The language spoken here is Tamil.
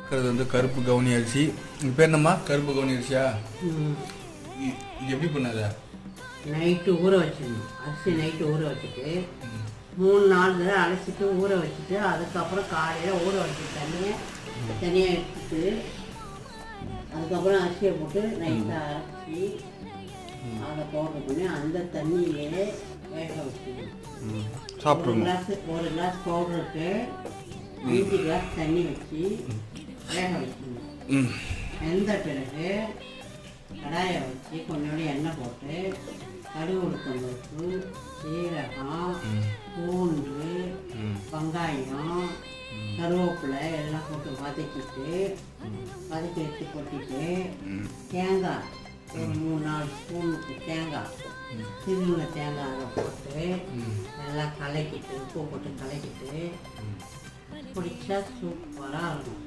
இருக்கிறது வந்து கருப்பு கவுனி அரிசி. இது பேர் என்னம்மா? கருப்பு கவுனி அரிசியா? இது எப்படி பண்ணாத? நைட்டு ஊற வச்சிடணும். அரிசி நைட்டு ஊற வச்சுட்டு 3-4 தடவை அலசிட்டு ஊற வச்சுட்டு அதுக்கப்புறம் காலையில் ஊற வச்சு தனியாக எடுத்துட்டு அதுக்கப்புறம் அரிசியை போட்டு நைட்டாக அரைச்சி அதை பவுடர் பண்ணி அந்த தண்ணியிலே வேக வச்சுக்கணும். சாப்பிடுவோம். ஒரு கிளாஸ் பவுடருக்கு 5 கிளாஸ் தண்ணி வச்சு வேக வைக்கணும். வெந்த பிறகு கடாயை வச்சு கொஞ்சோண்டு எண்ணெய் போட்டு கடுகு உளுத்தம் பருப்பு, சீரகம், பூண்டு, வெங்காயம், கருவேப்பிலை எல்லாம் போட்டு வதக்கி வச்சு கொட்டிட்டு தேங்காய் ஒரு 3-4 ஸ்பூனுக்கு தேங்காய் திருவிழ தேங்காய் அதை போட்டு எல்லாம் கலக்கிட்டு உப்பு போட்டு கலக்கிட்டு குடித்தா சூப்பராக இருக்கும்.